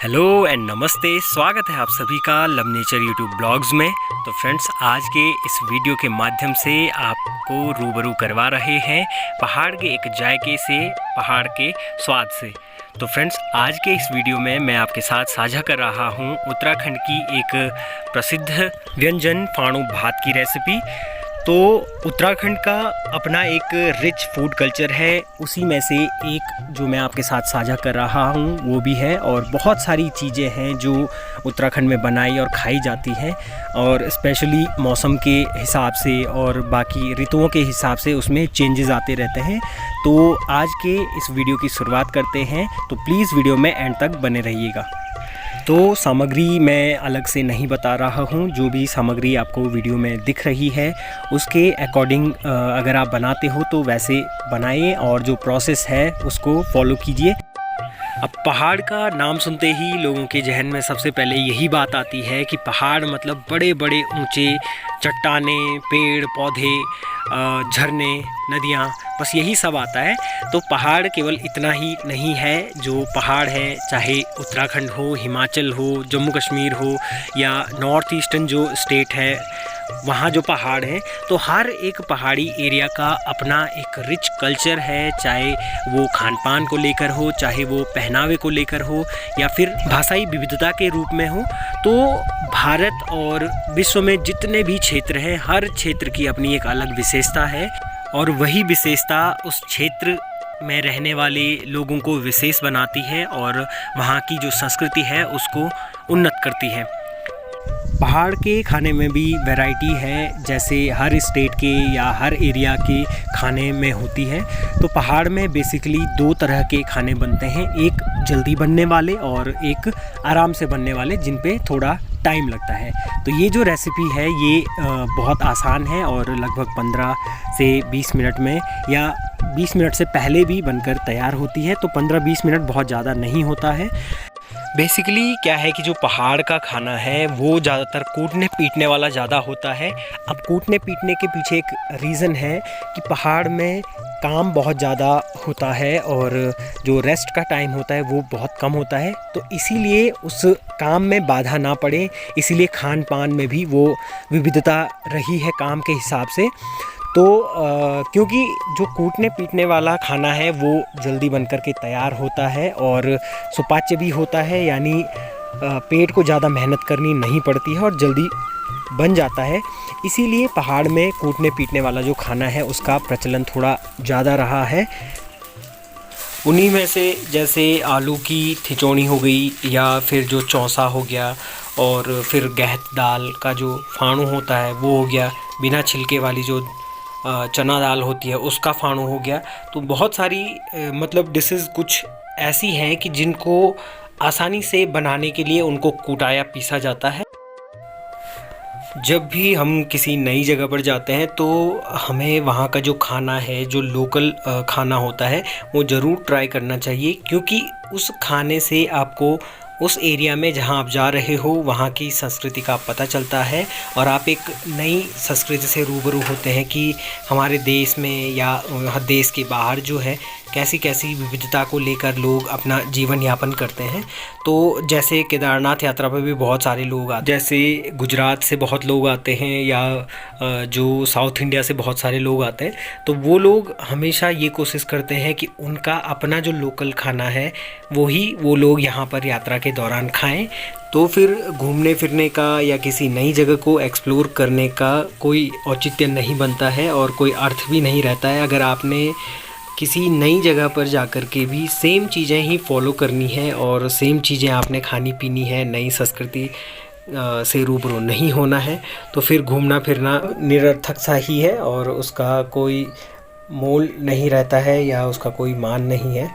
Hello and नमस्ते, स्वागत है आप सभी का लव नेचर यूट्यूब ब्लॉग्स में। तो फ्रेंड्स, आज के इस वीडियो के माध्यम से आपको रूबरू करवा रहे हैं पहाड़ के एक जायके से, पहाड़ के स्वाद से। तो फ्रेंड्स, आज के इस वीडियो में मैं आपके साथ साझा कर रहा हूं उत्तराखंड की एक प्रसिद्ध व्यंजन फाणू भात की रेसिपी। तो उत्तराखंड का अपना एक रिच फूड कल्चर है, उसी में से एक जो मैं आपके साथ साझा कर रहा हूँ वो भी है। और बहुत सारी चीज़ें हैं जो उत्तराखंड में बनाई और खाई जाती हैं, और स्पेशली मौसम के हिसाब से और बाकी ऋतुओं के हिसाब से उसमें चेंजेस आते रहते हैं। तो आज के इस वीडियो की शुरुआत करते हैं, तो प्लीज़ वीडियो में एंड तक बने रहिएगा। तो सामग्री मैं अलग से नहीं बता रहा हूँ, जो भी सामग्री आपको वीडियो में दिख रही है उसके अकॉर्डिंग अगर आप बनाते हो तो वैसे बनाइए, और जो प्रोसेस है उसको फॉलो कीजिए। अब पहाड़ का नाम सुनते ही लोगों के जहन में सबसे पहले यही बात आती है कि पहाड़ मतलब बड़े बड़े ऊंचे चट्टानें, पेड़ पौधे, झरने, नदियाँ, बस यही सब आता है। तो पहाड़ केवल इतना ही नहीं है। जो पहाड़ है, चाहे उत्तराखंड हो, हिमाचल हो, जम्मू कश्मीर हो, या नॉर्थ ईस्टर्न जो स्टेट है वहाँ जो पहाड़ हैं, तो हर एक पहाड़ी एरिया का अपना एक रिच कल्चर है। चाहे वो खान पान को लेकर हो, चाहे वो पहनावे को लेकर हो, या फिर भाषाई विविधता के रूप में हो। तो भारत और विश्व में जितने भी क्षेत्र हैं, हर क्षेत्र की अपनी एक अलग विशेषता है, और वही विशेषता उस क्षेत्र में रहने वाले लोगों को विशेष बनाती है और वहाँ की जो संस्कृति है उसको उन्नत करती है। पहाड़ के खाने में भी वैरायटी है, जैसे हर स्टेट के या हर एरिया के खाने में होती है। तो पहाड़ में बेसिकली दो तरह के खाने बनते हैं, एक जल्दी बनने वाले और एक आराम से बनने वाले, जिन पे थोड़ा टाइम लगता है। तो ये जो रेसिपी है ये बहुत आसान है और लगभग 15 से 20 मिनट में, या 20 मिनट से पहले भी बनकर तैयार होती है। तो 15-20 मिनट बहुत ज़्यादा नहीं होता है। बेसिकली क्या है कि जो पहाड़ का खाना है वो ज़्यादातर कूटने पीटने वाला ज़्यादा होता है। अब कूटने पीटने के पीछे एक रीज़न है कि पहाड़ में काम बहुत ज़्यादा होता है और जो रेस्ट का टाइम होता है वो बहुत कम होता है। तो इसीलिए उस काम में बाधा ना पड़े, इसीलिए खान पान में भी वो विविधता रही है काम के हिसाब से। तो क्योंकि जो कूटने पीटने वाला खाना है वो जल्दी बनकर के तैयार होता है और सुपाच्य भी होता है, यानी पेट को ज़्यादा मेहनत करनी नहीं पड़ती है और जल्दी बन जाता है। इसीलिए पहाड़ में कूटने पीटने वाला जो खाना है उसका प्रचलन थोड़ा ज़्यादा रहा है। उन्हीं में से जैसे आलू की खिचौनी हो गई, या फिर जो चौंसा हो गया, और फिर गहत दाल का जो फाणू होता है वो हो गया, बिना छिलके वाली जो चना दाल होती है उसका फाणू हो गया। तो बहुत सारी मतलब डिशेस कुछ ऐसी हैं कि जिनको आसानी से बनाने के लिए उनको कूटाया पीसा जाता है। जब भी हम किसी नई जगह पर जाते हैं तो हमें वहाँ का जो खाना है, जो लोकल खाना होता है, वो ज़रूर ट्राई करना चाहिए, क्योंकि उस खाने से आपको उस एरिया में जहाँ आप जा रहे हो वहाँ की संस्कृति का पता चलता है, और आप एक नई संस्कृति से रूबरू होते हैं कि हमारे देश में या देश के बाहर जो है कैसी कैसी विविधता को लेकर लोग अपना जीवन यापन करते हैं। तो जैसे केदारनाथ यात्रा पर भी बहुत सारे लोग आते हैं, जैसे गुजरात से बहुत लोग आते हैं, या जो साउथ इंडिया से बहुत सारे लोग आते हैं। तो वो लोग हमेशा ये कोशिश करते हैं कि उनका अपना जो लोकल खाना है वो लोग यहाँ पर यात्रा के दौरान खाएं। तो फिर घूमने फिरने का या किसी नई जगह को एक्सप्लोर करने का कोई औचित्य नहीं बनता है और कोई अर्थ भी नहीं रहता है अगर आपने किसी नई जगह पर जाकर के भी सेम चीज़ें ही फॉलो करनी है और सेम चीज़ें आपने खानी पीनी है, नई संस्कृति से रूबरू नहीं होना है। तो फिर घूमना फिरना निरर्थक सा ही है और उसका कोई मोल नहीं रहता है या उसका कोई मान नहीं है।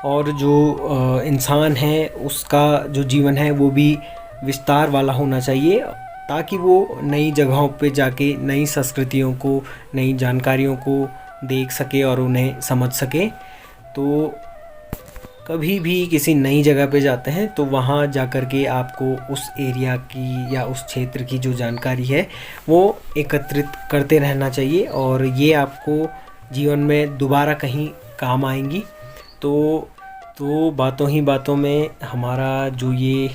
और जो इंसान है उसका जो जीवन है वो भी विस्तार वाला होना चाहिए, ताकि वो नई जगहों पे जाके नई संस्कृतियों को, नई जानकारियों को देख सके और उन्हें समझ सके। तो कभी भी किसी नई जगह पे जाते हैं तो वहाँ जाकर के आपको उस एरिया की या उस क्षेत्र की जो जानकारी है वो एकत्रित करते रहना चाहिए, और ये आपको जीवन में दोबारा कहीं काम आएंगी। तो तो बातों ही बातों में हमारा जो ये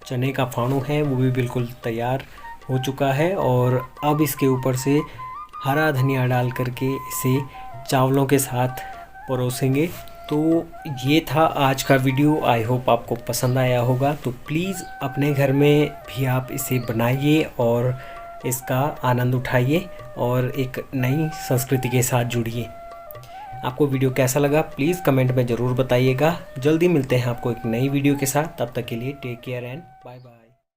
चने का फाणू है वो भी बिल्कुल तैयार हो चुका है। और अब इसके ऊपर से हरा धनिया डाल करके इसे चावलों के साथ परोसेंगे। तो ये था आज का वीडियो। आई होप आपको पसंद आया होगा। तो प्लीज़ अपने घर में भी आप इसे बनाइए और इसका आनंद उठाइए और एक नई संस्कृति के साथ जुड़िए। आपको वीडियो कैसा लगा प्लीज़ कमेंट में ज़रूर बताइएगा। जल्दी मिलते हैं आपको एक नई वीडियो के साथ। तब तक के लिए take care and bye bye.